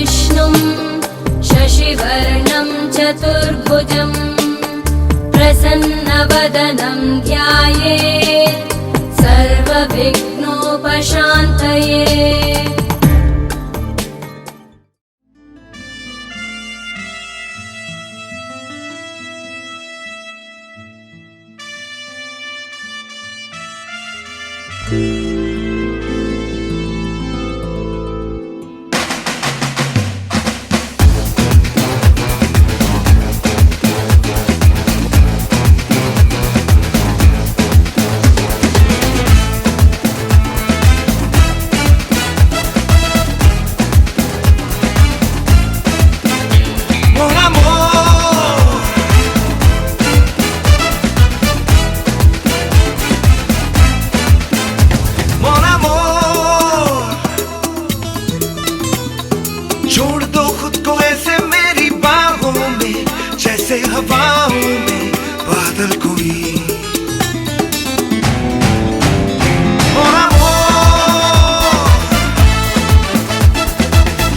विष्णुं शशिवर्णं चतुर्भुजं प्रसन्नवदनं ध्यायेत् सर्वविघ्नोपशान्तये। छोड़ दो खुद को ऐसे मेरी बाहों में, जैसे हवाओं में बादल कोई।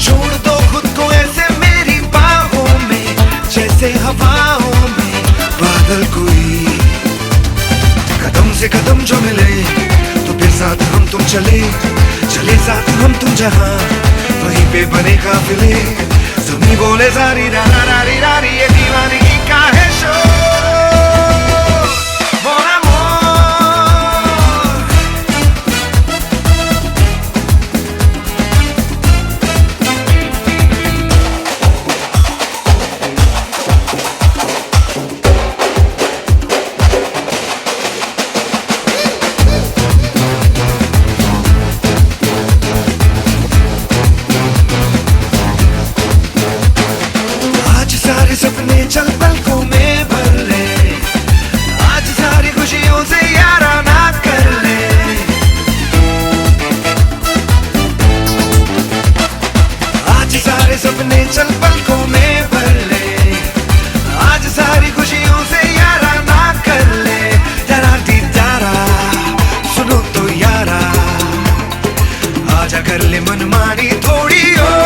छोड़ दो खुद को ऐसे मेरी बाहों में, जैसे हवाओं में बादल कोई। कदम से कदम जो मिले तो फिर साथ हम तुम चले, चले साथ हम तुम जहां वहीं पे बने काफिले। सभी बोले सारी रारा रारी रारी ये दीवानगी का है शोर। Mon amour, आज सारे सपने चल पलकों में भर ले, आज सारी खुशियों से याराना कर ले। आज सारे सपने चल पलकों में भर ले, आज सारी खुशियों से याराना कर ले। जरा दीदारा सुनो तो यारा, आजा कर ले मनमानी थोड़ी और।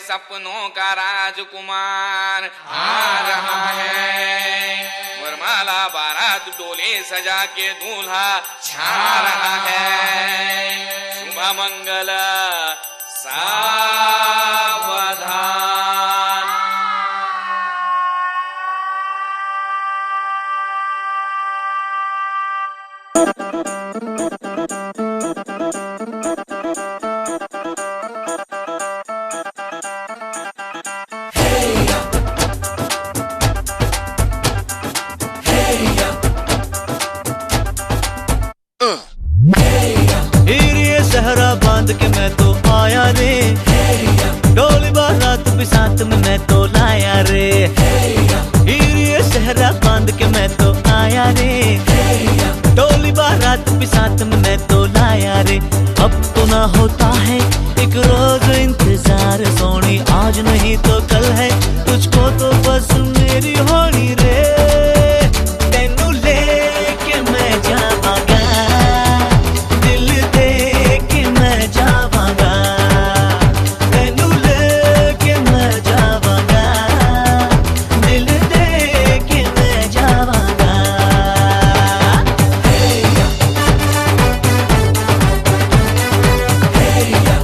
सपनों का राजकुमार आ रहा है। वरमाला बारात डोले सजा के दूल्हा छा रहा है। शुभ मंगल सावधान। सहरा बांध के मैं तो आया रे, डोली बारात भी साथ में मैं तो लाया रे। ये सहरा बांध के मैं तो आया रे, डोली बारात भी साथ में मैं तो लाया रे। अब तो ना होता है एक रोज इंतजार सोनी, आज नहीं तो कल है तुझको तो बस मेरी होनी रे। तेनू लेके मैं जावांगा, दिल दे के मैं जावांगा। तेनू लेके मैं जावांगा, दिल दे के मैं जावांगा। Hey ya, hey ya,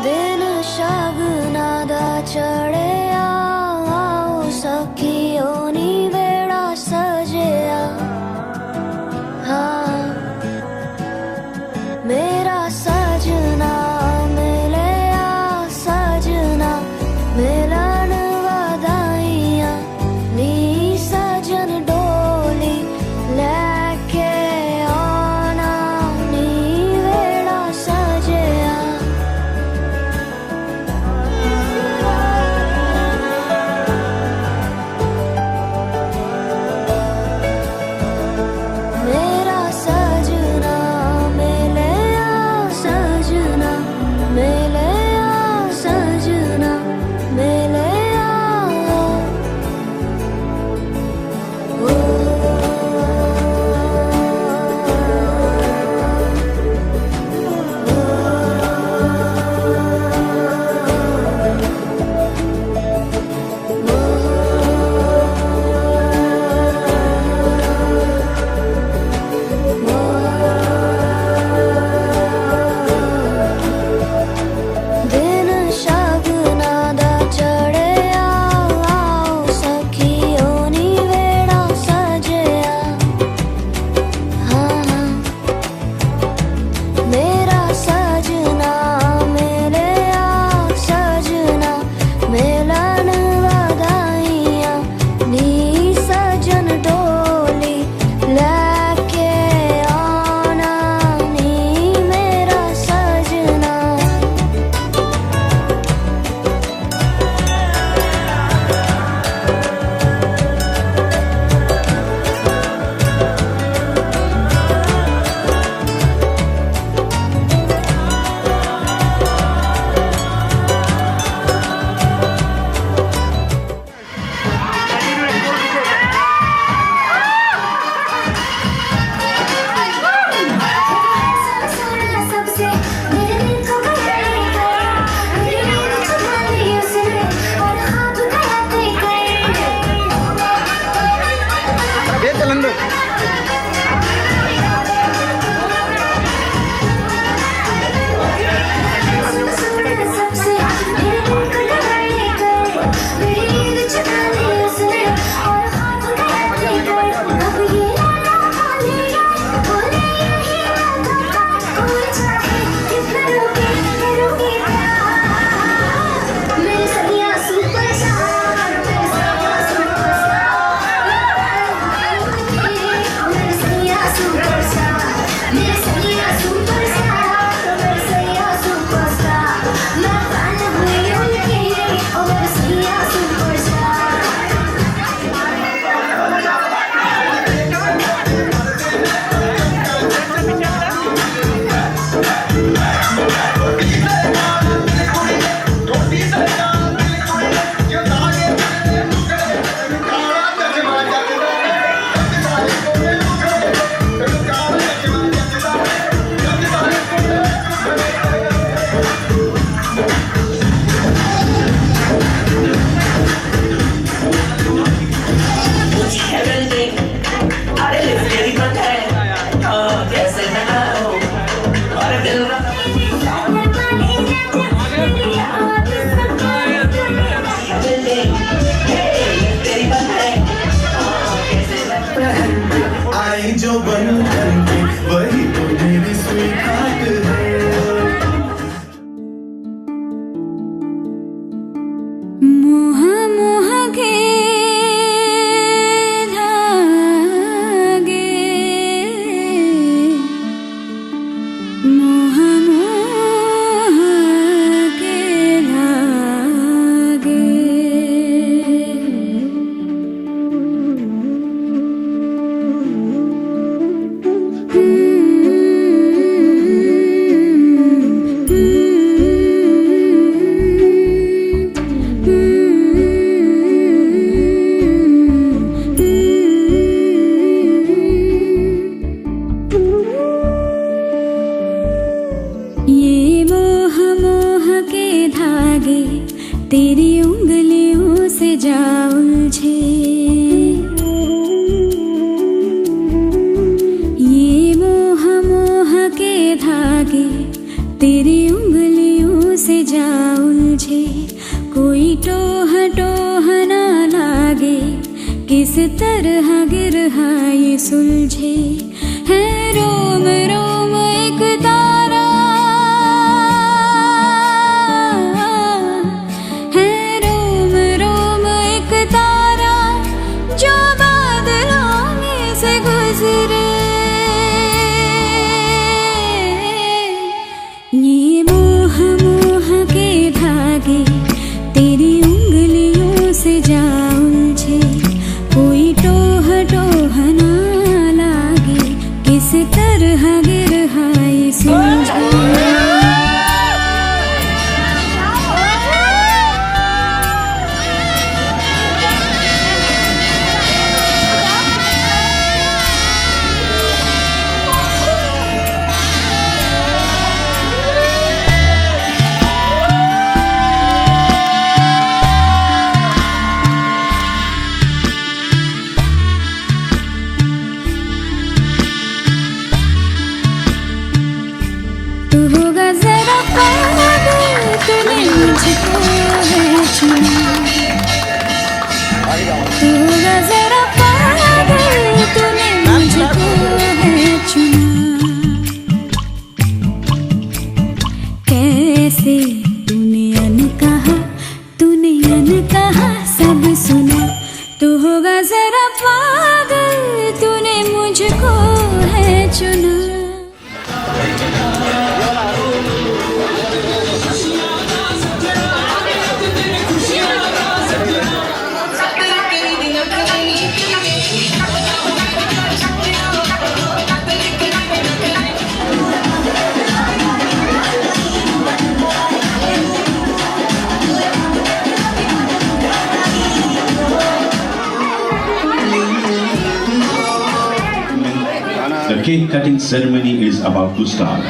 दिन शगना दा चढ़िया आओ सखियों नी वेड़ा सजिया हाँ मेरा सजना मिलिया सजना मिलन वधाइयां नी सजन डोली लेके आना नी वेड़ा सजिया मेरा सजना मिलिया सजना मिलिया सजना मिलिया दिन शगना दा चढ़िया आओ सखियों नी वेड़ा सजिया हाँ मेरा सजना मिलिया सजना मिलन वधाइयां नी सजन डोली लेके आना नी मेरा सजना सबसे मेरे दिल को गया मेरे छुपा ली उसने और हाथ गया ये चलन दो सबसे मेरे दिल को गया मेरे छुपा ली उसने और हाथ गया अब ये बोले यही कोई चाहे कितना रोके मेरे सदियां सुपरस्टार मेरे सदियां सुपरस्टार मेरे सदियां सुपरस्टार मेरे सदियां सुपरस्टार मैं फैन हुई उनकी ओ मेरे सदियां सुपरस्टार आई जो बंधन के वही तो मेरी स्वीट है मोह मोह के धागे मोह मोह के धागे तेरी उंगलियों से जा उलझे, ये मोह मोह के धागे तेरी उंगलियों से जा तरह गिरहा ये सुलझे है रोम रोम एक तारा, है रोम रोम एक तारा जो बादलों में से गुजरे। ये मोह मोह के धागे तेरी उंगलियों से जा उलझे, कोई टोह टोह ना लागे, किस तरह गिरहा ये सुलझे। तू होगा जरा पागल, तूने मुझको है चुना। तू होगा जरा पागल, तूने मुझको है चुना। कैसे तूने अनकहा सब सुना। तू होगा जरा पागल, तूने मुझको है चुना। The cake cutting ceremony is about to start.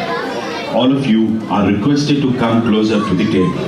All of you are requested to come closer to the table.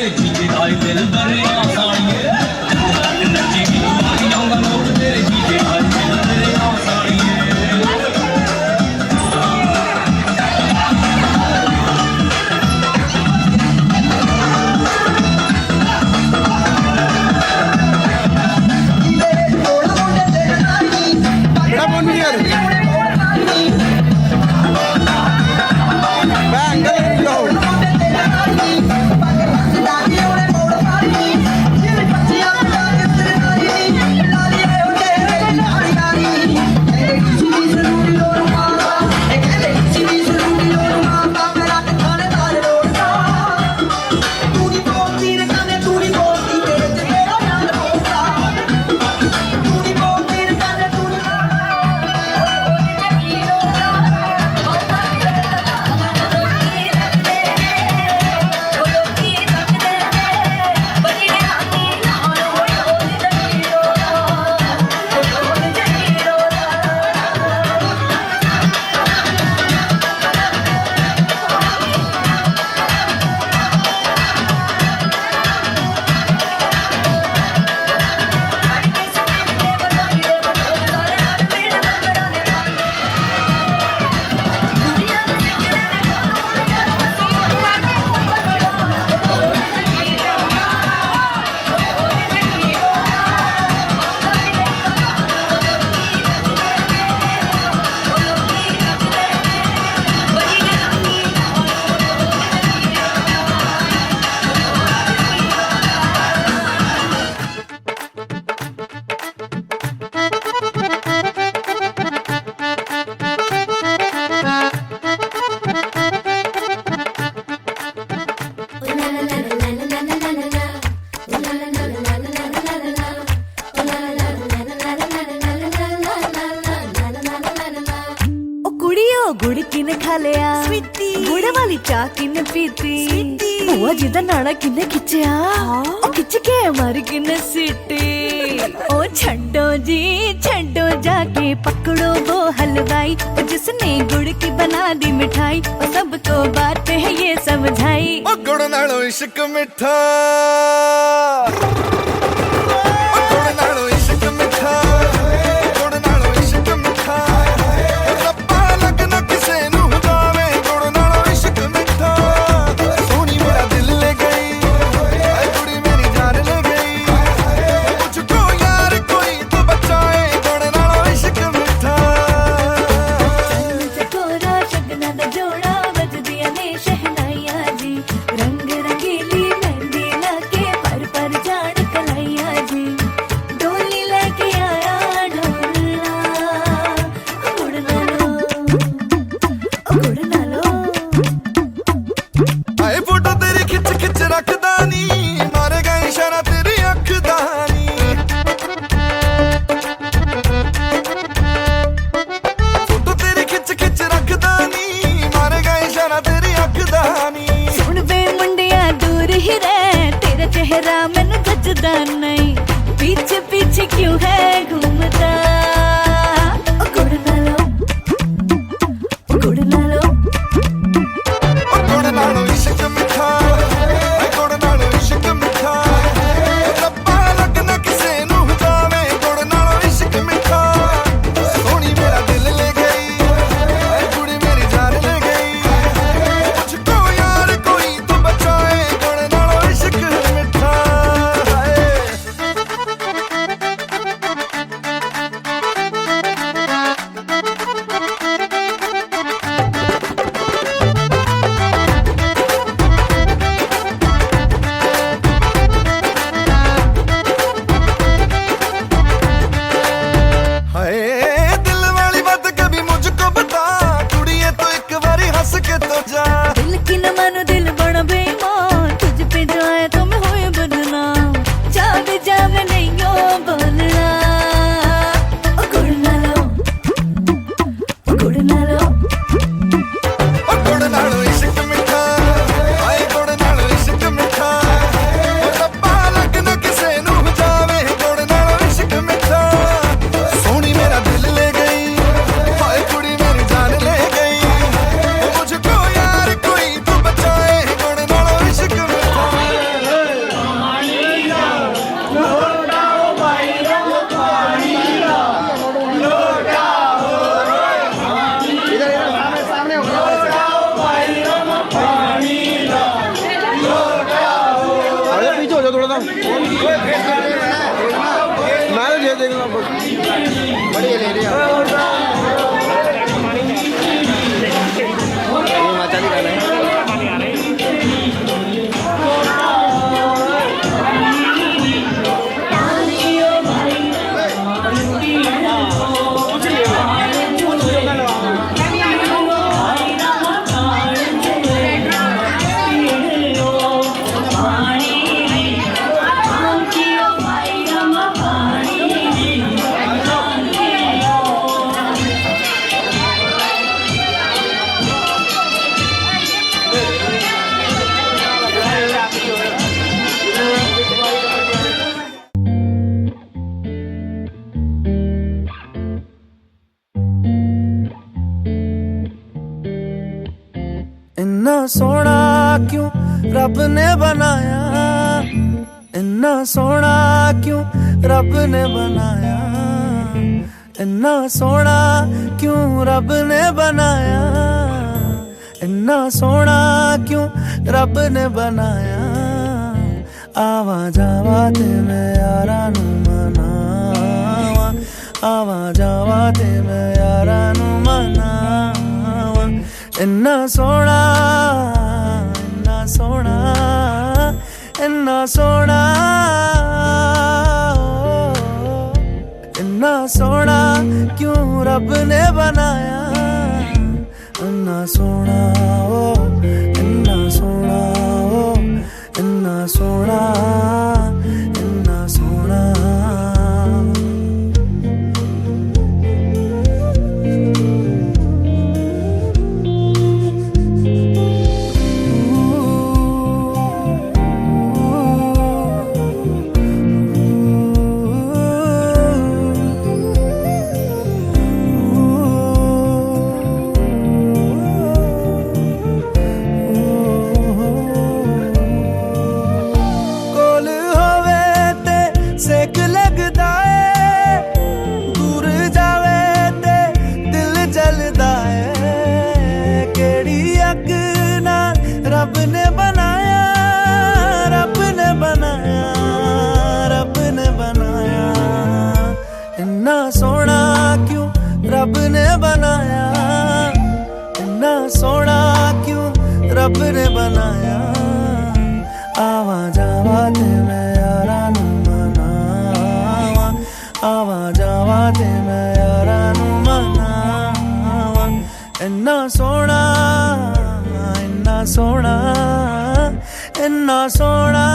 तेरे पीछे आए दिल बड़े आसानिए नची भी आई जाऊंगा लोग तेरे पीछे आए दिल बड़े आसानिए गुड़ किने खा लिया गुड़ वाली चाह किने पीती बुआ जी दा नाड़ा किने खिंचिया ओ खिंच के मारी किने सीटी ओ छड्डो जी छड्डो जाके पकड़ो वो हलवाई ओ जिसने गुड़ की बना दी मिठाई ओ सबको बात है ये समझाई ओ गुड़ नालों इश्क मिठा ओ गुड़ नालों इश्क मिठा गुड़ नालों इश्क मिठा रब्बा लगना किसे नू जावे गुड़ नालों इश्क मिठा सोनी मेरा दिल ले गई ऐ कुड़ी मेरी जान ले गई मुझको यार कोई तो बचाए गुड़ नालों इश्क मिठा चकोरा शगना दा जोड़ा बज दिया ने शहनाइया जी रंग रंगीली मेहंदी लाके पर जान कलाइया जी डोली लेके आया ढोला गुड़ नालो आए फोटो तेरी खिच खिच रखदा नी मारे गए इशारा तेरी अख दा नी फोटो तेरी खिच खिच रखदा नी मारे गए इशारा तेरी अख दा नी सुन बे मुंडिया दूर ही रह तेरा चेहरा मैनू जचदा नहीं पीछे पीछे क्यों है घूमता ओ गुड़ नालो गुड़ नालो ओ गुड़ नालों इश्क मिठा ऐ गुड़ नालों इश्क मिठा रब्बा लगना किसे नू जावे गुड़ नालों इश्क मिठा सोनी मेरा दिल ले गई ऐ कुड़ी मेरी जान ले गई मुझको यार कोई तो बचाए गुड़ नालों इश्क मिठा हाय दो थोड़ा सा ना ये देखना बढ़िया ले रही है माता दी गाना है इन्ना सोना क्यों रब ने बनाया, इन्ना सोना क्यों रब ने बनाया, इन्ना सोना क्यों रब ने बनाया, इन्ना सोना क्यों रब ने बनाया। आवा जावा ते मैं यारा नू मनावा, आवा जावा ते मैं यारा नू मनावा। इन्ना सोना, इन्ना सोना, इन्ना सोना, इन्ना सोना क्यों रब ने बनाया। इन्ना सोना ओ, इन्ना सोना ओ, इन्ना सोना, इन्ना सोना। रब ने बनाया, रब ने बनाया, रब ने बनाया। इन्ना सोना क्यों रब ने बनाया, इन्ना सोना क्यों रब ने बनाया। आवा जावा ते मैं यारा नू मनावा, आवा जावा ते मैं यारा नू मनावा। इन्ना सोना, इन्ना सोना, इन्ना सोना।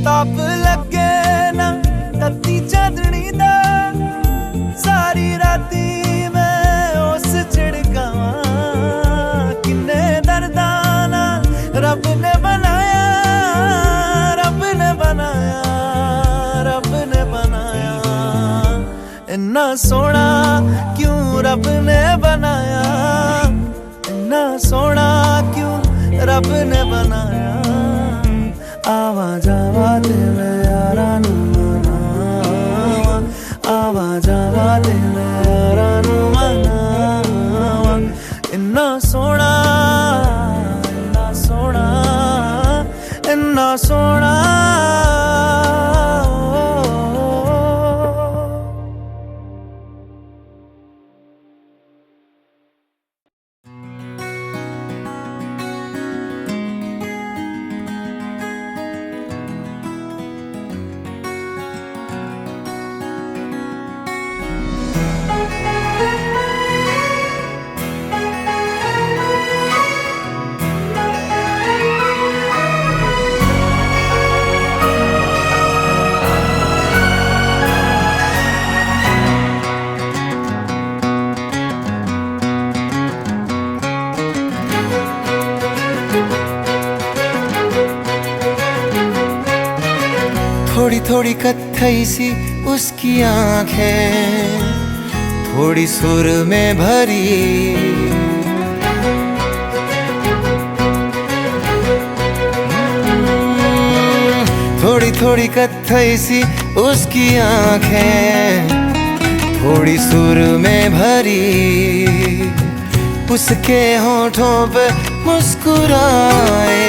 ताप लगे ना तत्ती चांदनी दा, सारी राती मैं उस छिड़कावा। किन्ने दर्दां नाल रब ने बनाया, रब ने बनाया, रब ने बनाया। इन्ना सोना क्यों रब ने बनाया, इन्ना सोना क्यों रब ने बनाया। आवा जावा ते मैं यारा नू मनावा, आवा जावा ते मैं यारा नू मनावा। इन्ना सोना, इन्ना सोना, इन्ना सोना। थोड़ी थोड़ी कत्थई सी उसकी आंखें थोड़ी सुर में भरी, थोड़ी थोड़ी कत्थई सी उसकी आंखें थोड़ी सुर में भरी, उसके होठों पे मुस्कुराए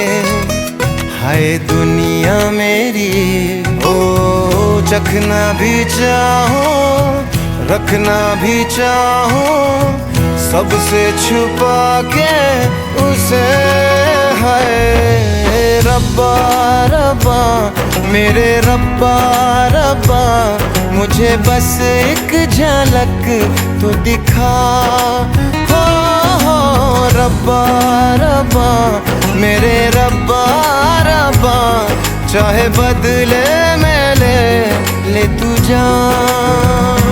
हाय दुनिया मेरी। ओ चखना भी चाहो रखना भी चाहो, सबसे छुपा के उसे हाय रब्बा रब्बा मेरे रब्बा रब्बा, मुझे बस एक झलक तो दिखा। हो रब्बा रब्बा मेरे रब्बा रब्बा, चाहे बदले में ले तू जान।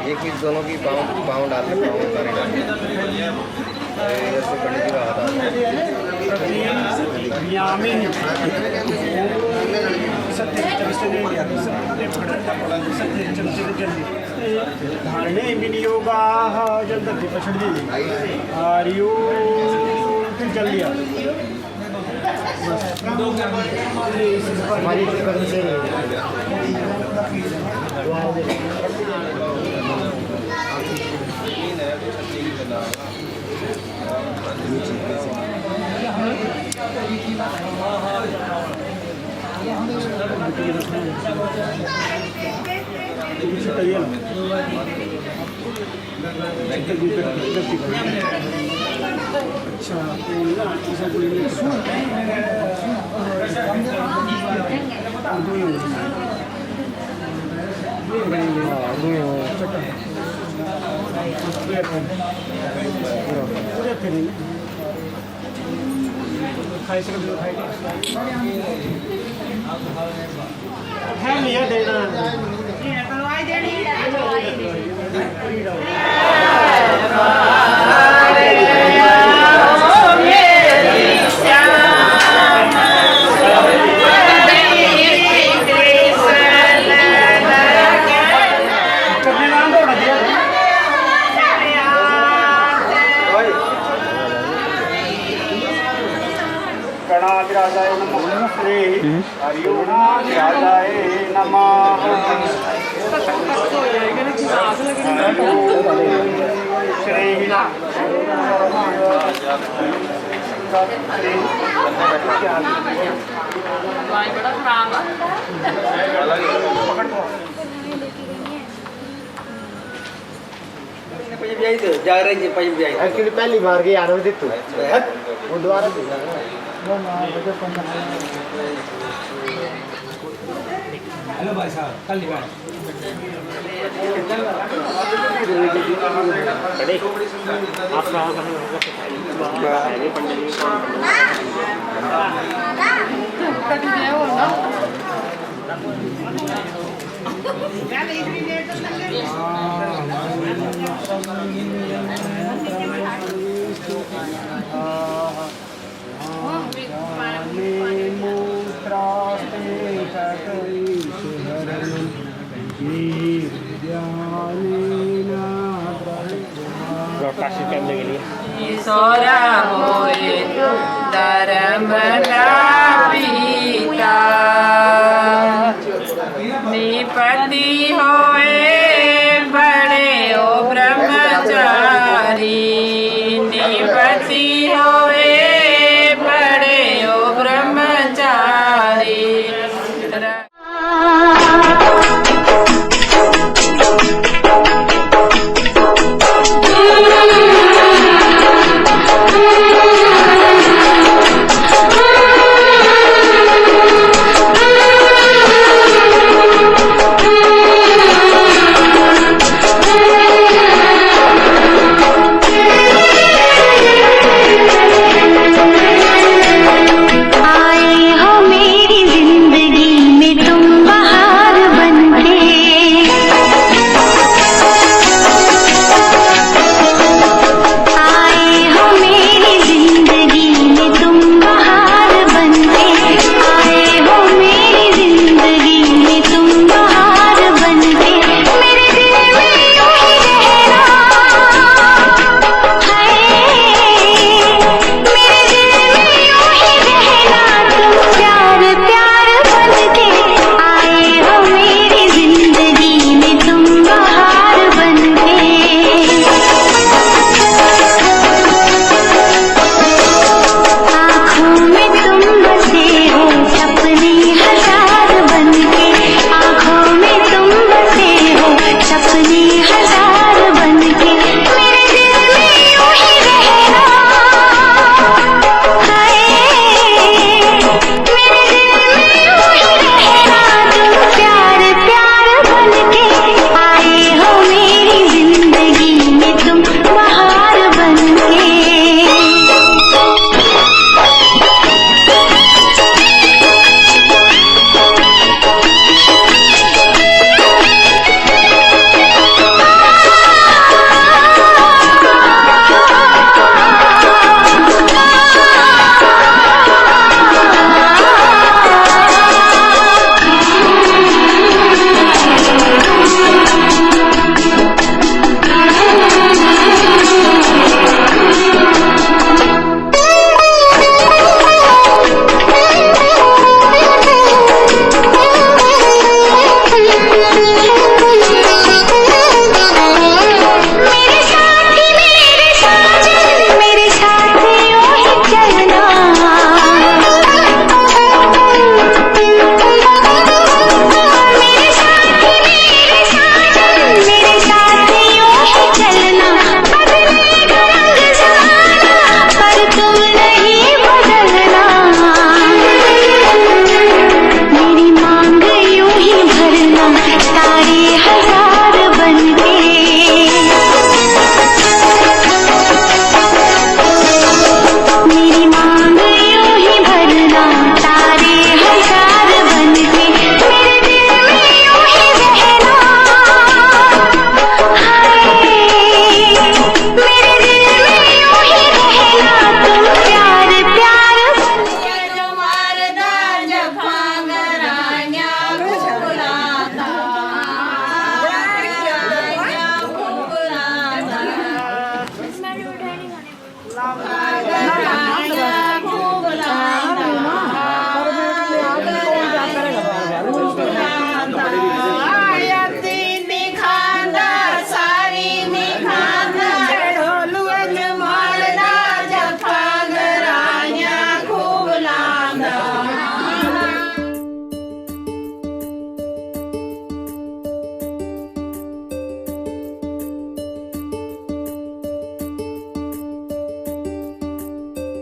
एक ही दोनों की पाँव डाले, पाँव उतारे डाले, ऐसे खड़ी की बात धारणे विनियोगा जल्दी पछड़ दी आरियो फिर चल लिया हमारी से लिया देना गणाधिराजाय नमः श्री हरिओणाधिराजाय नमः श्री एक्चुअली पहली बार के यार वो दोबारा हेलो भाई साहब कल निकाल सोरा होए धर्म पीता, निपति होए बड़े ओ ब्रह्मचारी, निपति होए बड़े ओ ब्रह्मचारी।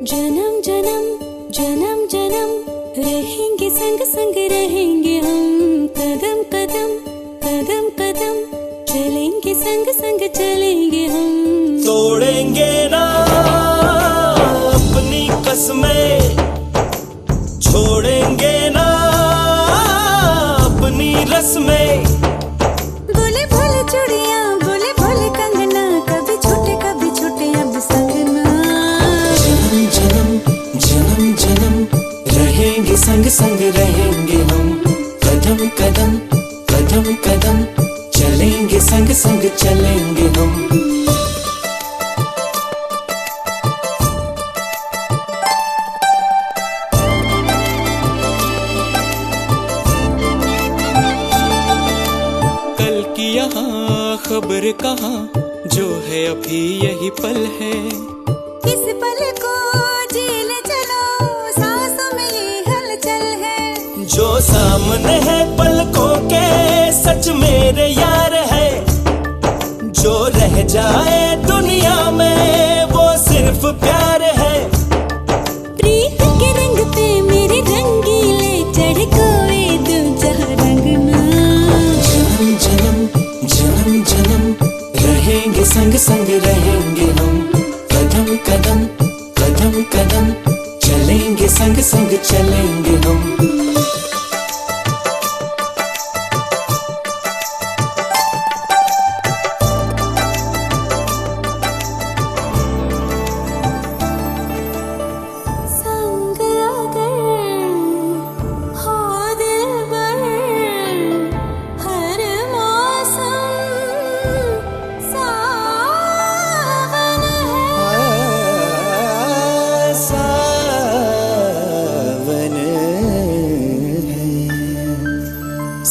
जन्म जन्म जन्म जन्म रहेंगे संग संग रहेंगे हम कदम कदम कदम कदम चलेंगे संग संग चलेंगे हम तोड़ेंगे ना अपनी कसमें छोड़ेंगे ना अपनी रस्में बोले भोले चूड़ियां बोले भोले कंगना कभी छोटे अब संग ना जन्म जन्म जन्म रहेंगे संग संग रहेंगे हम कदम कदम कदम कदम चलेंगे संग संग चलेंगे हम कल की यहाँ खबर कहाँ जो है अभी यही पल है इस पल को जीले चलो सांसों में ये हलचल है जो सामने है पलकों के सच मेरे यार है जो रह जाए दुनिया में वो सिर्फ प्यार है प्रीत के रंग पे मेरे रंगीले चढ़ कोई दूजा रंगना जन्म जन्म जन्म जन्म रहेंगे संग संग रहेंगे हम कदम कदम कदम कदम चलेंगे संग संग चलेंगे हम संग अगर हो दिलबर हर मौसम सावन सावन है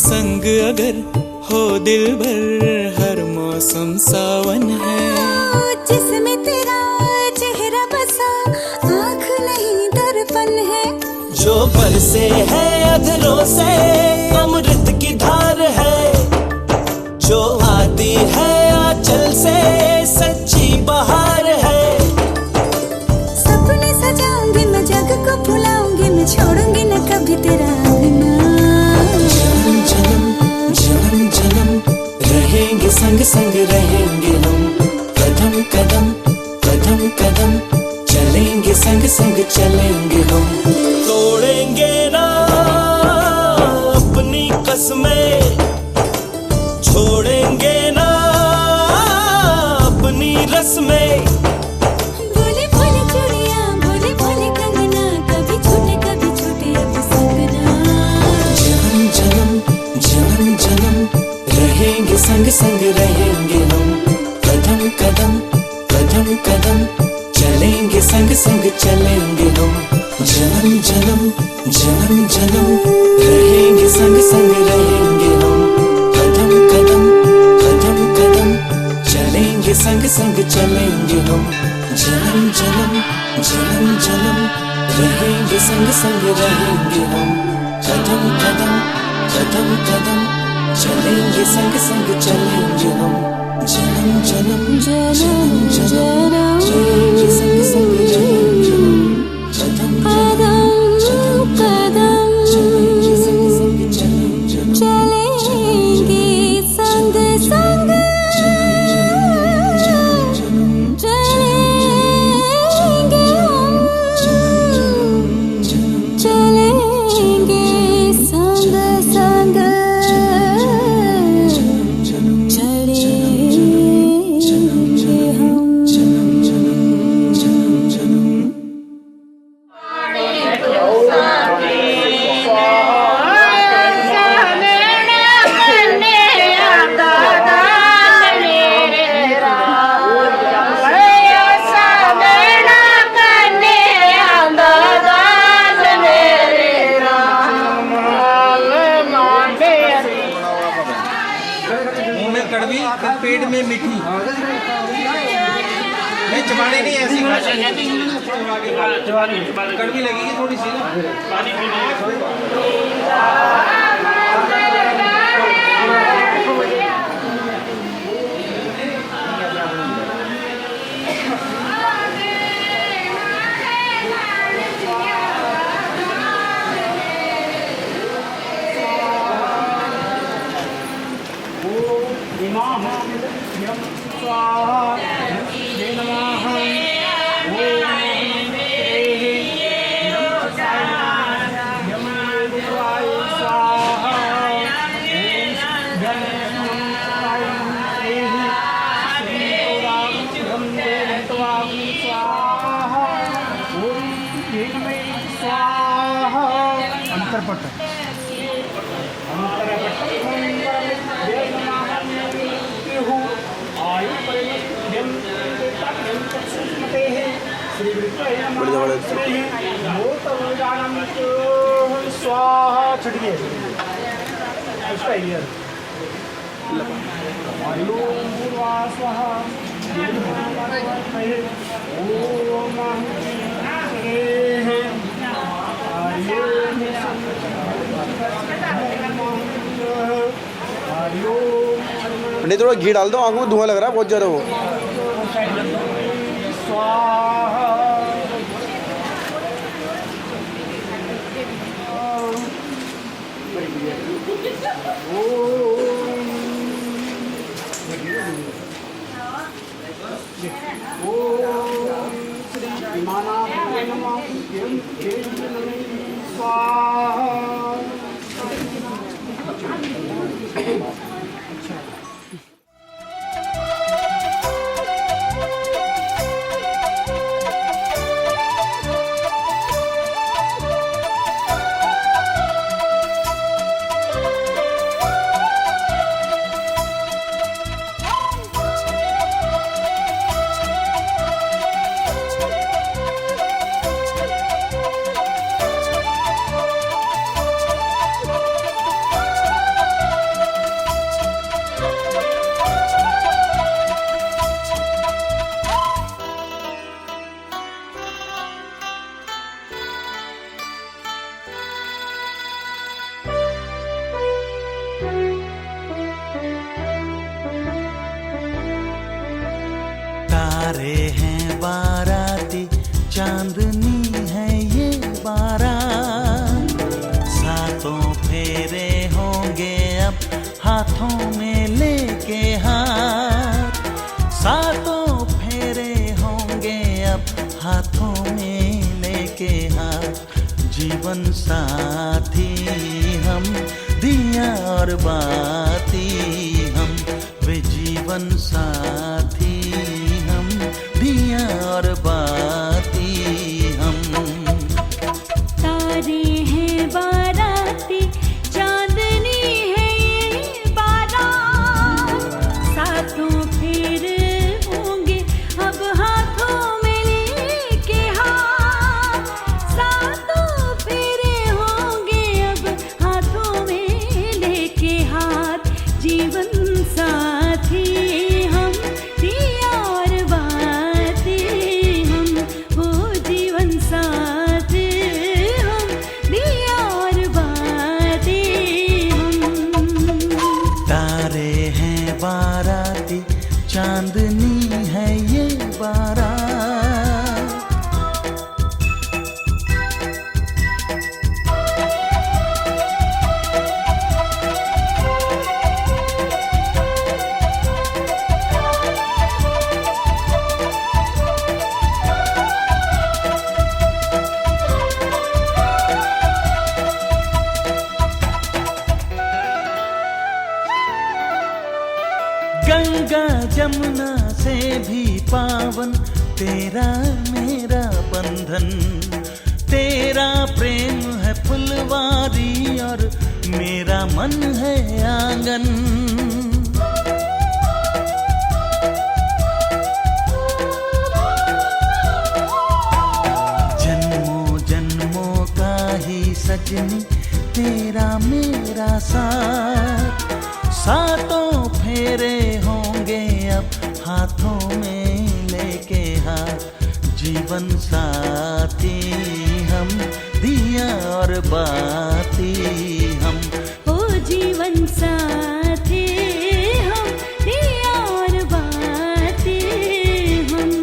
संग अगर हो दिलबर हर मौसम सावन है जिसमें तेरा चेहरा बसा आँख नहीं दर्पण है जो बरसे है अधरों से अमृत की धार है जो आती है आंचल से सच्ची बहार है सपने सजाऊंगी मैं जग को भुलाऊंगी मैं छोड़ूंगी न कभी तेरा अंगना जन्म जन्म जन्म जन्म रहेंगे संग संग रहेंगे हम कदम कदम कदम कदम चलेंगे संग संग चलेंगे हम तोड़ेंगे ना अपनी कसमें छोड़ेंगे ना अपनी रस्में बोले भोले चूड़ियां बोले भोले कंगना कभी छोटे अब संगना जन्म जन्म जन्म जन्म रहेंगे संग संग रहेंगे हम कदम कदम कदम कदम चलेंगे संग संग चलेंगे हम जन्म जन्म जन्म जन्म रहेंगे संग संग रहेंगे हम कदम कदम कदम कदम चलेंगे संग संग चलेंगे हम जन्म जन्म जन्म जन्म रहेंगे संग संग रहेंगे हम कदम कदम कदम कदम चलेंगे संग संग चलेंगे हम जन्म जन्म जन्म जन्म चलेंगे संग संग रहेंगे हम कदम कदम कदम चलेंगे संग संग चलेंगे हम चलेंगे संग संग चलेंगे हम चलेंगे संग संग कड़वी पेट में मीठी नहीं चबानी नहीं ऐसी कड़वी लगेगी थोड़ी सी स्वामी स्वाहा ओम एकमे स्वाहा अंतरपट स्वाहा छठिए उसका एरिया स्वाहा पंडित थोड़ा घी डाल दो, आंखों में धुआं लग रहा है बहुत ज़्यादा वो। तारे हैं बाराती, चांदनी है ये बारात, सातों फेरे होंगे अब हाथों में लेके हाथ, सातों फेरे होंगे अब हाथों में लेके हाथ, जीवन साथी हम दिया और बाती हम, वे जीवन साथी हम दिया और बाती हम। तारे हैं बाराती, चांदनी है ये बारात, सातों फेर होंगे अब हाथों में लेके हाथ, सातों फेरे होंगे अब हाथों में लेके हाथ, जीवन साथी हम दिया और बाती हम, वो जीवन साथी हम दिया और बाती हम। तारे हैं बाराती, चांदनी है ये बारात। गंगा जमुना से भी पावन तेरा मेरा बंधन, तेरा प्रेम है फुलवारी और मेरा मन है आंगन। जन्मों जन्मों का ही सजनी तेरा मेरा साथ, सातों फेरे होंगे अब हाथों में लेके हाथ, जीवन साथी हम दिया और बाती हम, ओ जीवन साथी हम दिया और बाती हम।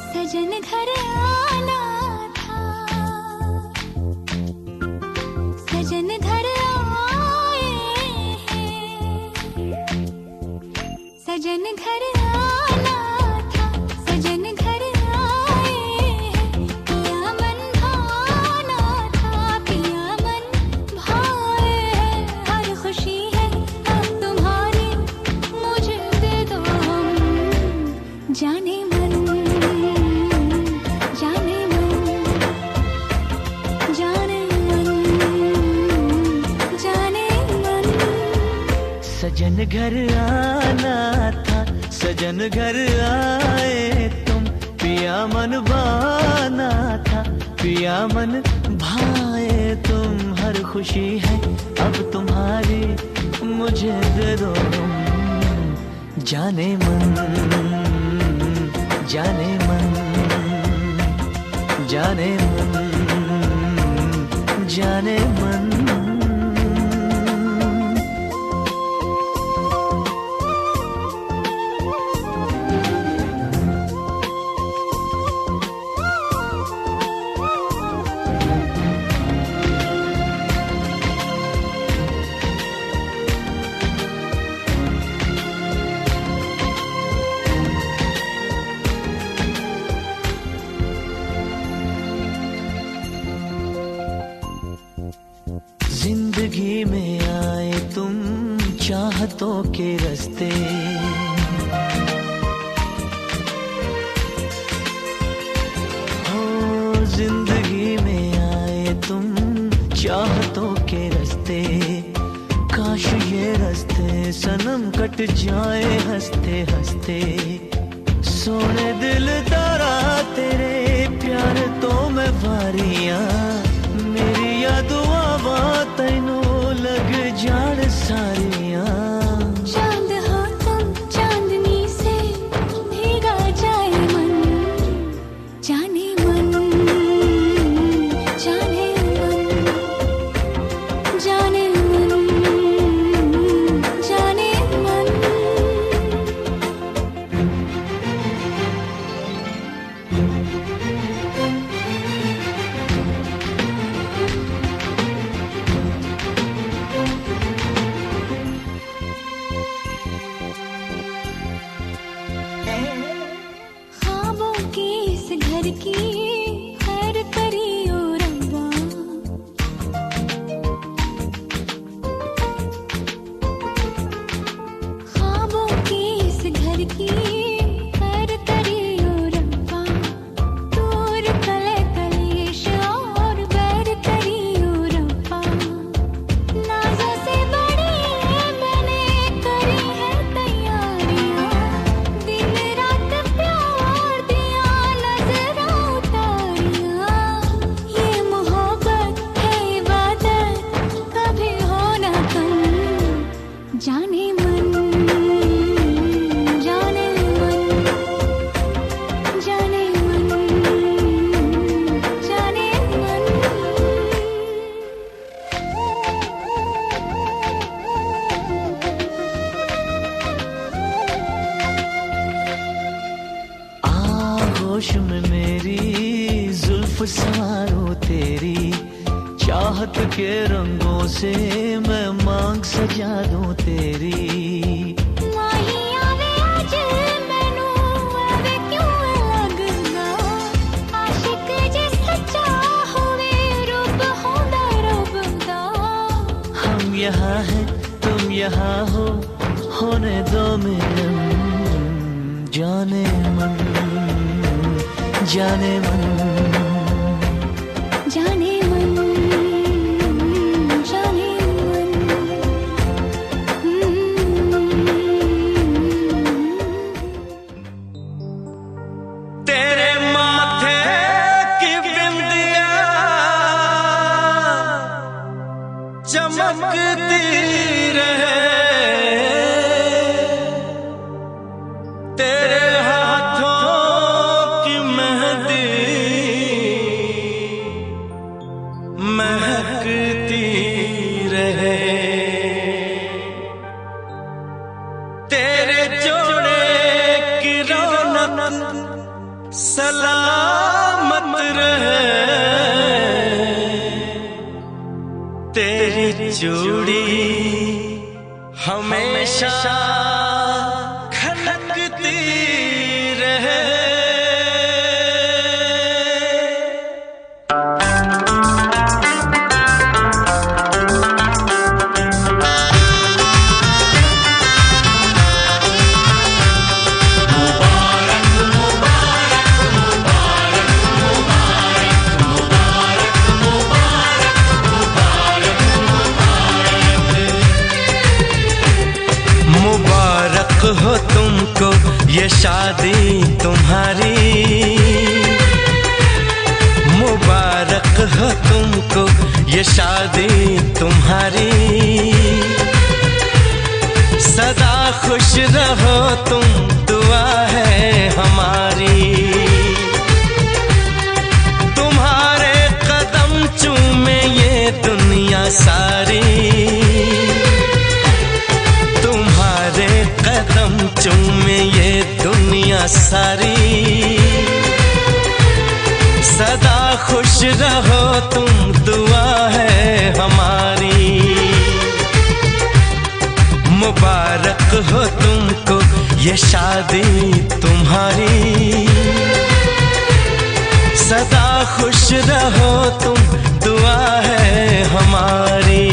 सजन घर आना था, सजन घर आए हैं, सजन घर आना था, सजन घर आए हैं, पिया मन भाना था, पिया मन भाए हैं, हर खुशी है अब तुम्हारी, मुझे दे दो हम जाने मन, जाने मन, जाने मन, जाने मन। सजन घर आना था, सजन घर आए तुम, पिया मन बाना था, पिया मन भाए तुम, हर खुशी है अब तुम्हारी, मुझे दे दो तुम जाने मन, जाने मन, जाने मन, जाने मन। जिंदगी में आए तुम चाहतों के रास्ते, हो जिंदगी में आए तुम चाहतों के रास्ते, काश ये रास्ते सनम कट जाए हंसते हंसते, सोने दिल तारा तेरे प्यार तो मैं वारियां, मेरी दुआ तैनू लग जान सारियां। चांद हो तुम चांदनी से भीगा जाए मन, जाने मन, जाने मन, जाने मन, जाने मन। ख्वाबों के इस घर की खैर करियो रब्बा, ख्वाबों के इस घर की खैर करियो रब्बा, दूर कले कलेश और बैर करियो रब्बा, नाज़ों से बड़ी मैंने करी है तैयारियां, दिन रात प्यार दिया नजरा उतारियां, ये मोहब्बत है इबादत कभी हो ना कम, जाने मन, जाने मन, जाने मन, जाने मन। आगोश में मेरी जुल्फ सवारो तेरी, चाहत के रंगों से मैं मांग सजा दूं तेरी, माही आवे आज मैनू आवे क्यों लगदा, आशिक जे सच्चा होवे रूप होंदा रब दा, हम यहाँ हैं तुम यहाँ हो, होने दो मिलन, जाने मन, जाने मन, जाने मन, जाने मन। तेरे माथे की बिंदिया चमकती रहे, तेरे हाथों की मेहंदी महकती रहे, तेरे जोड़े की रौनक सलामत रहे, तेरी चूड़ी हमेशा खनकती रहे। मुबारक हो तुमको ये शादी तुम्हारी, मुबारक हो तुमको ये शादी तुम्हारी, सदा खुश रहो तुम, दुआ है हमारी। तुम्हारे कदम चूमे ये दुनिया सारी, तुम्हारे कदम चूमे ये दुनिया सारी, सदा खुश रहो तुम, दुआ है हमारी। मुबारक हो तुमको ये शादी तुम्हारी, सदा खुश रहो तुम, दुआ है हमारी।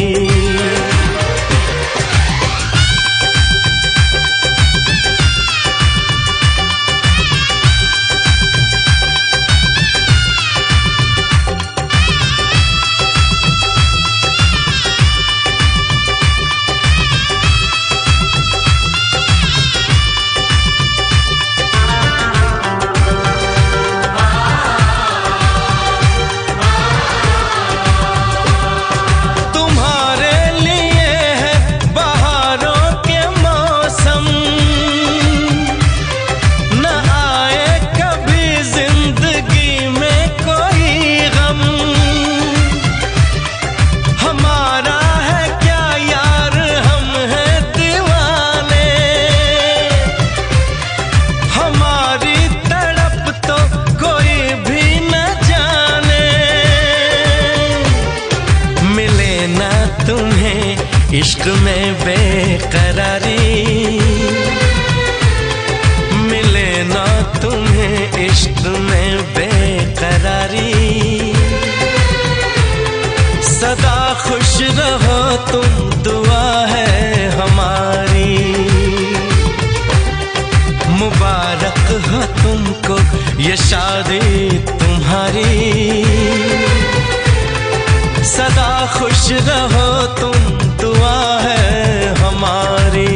इश्क में बेकरारी मिले ना तुम्हें, इश्क में बेकरारी, सदा खुश रहो तुम, दुआ है हमारी। मुबारक हो तुमको ये शादी तुम्हारी, सदा खुश रहो तुम, दुआ है हमारी।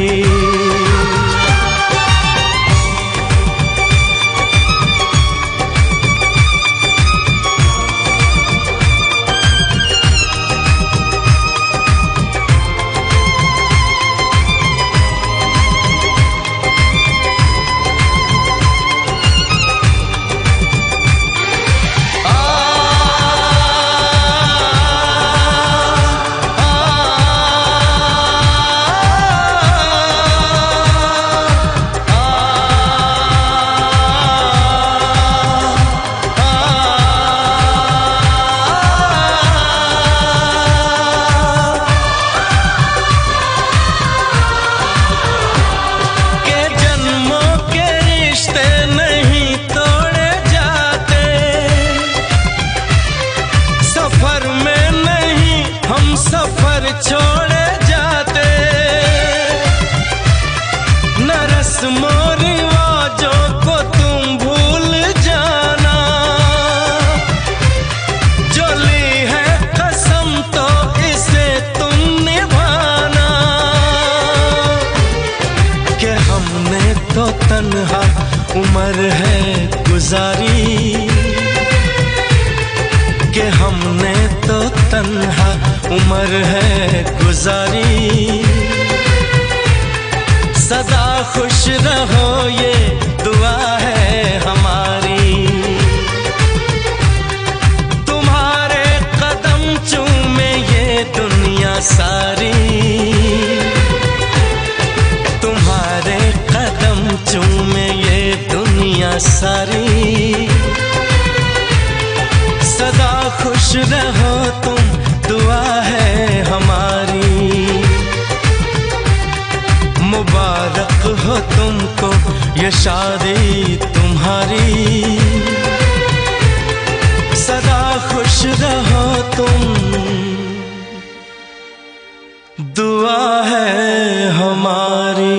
तन्हा उम्र है गुजारी कि हमने तो तन्हा उम्र है गुजारी। सदा खुश रहो ये दुआ है हमारी, तुम्हारे कदम चूमे ये दुनिया सारी, तुम्हारे कदम चूमे ये दुनिया सारी। सदा खुश रहो तुम दुआ है हमारी, मुबारक हो तुमको ये शादी तुम्हारी। सदा खुश रहो तुम दुआ है हमारी।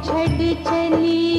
छड़ चली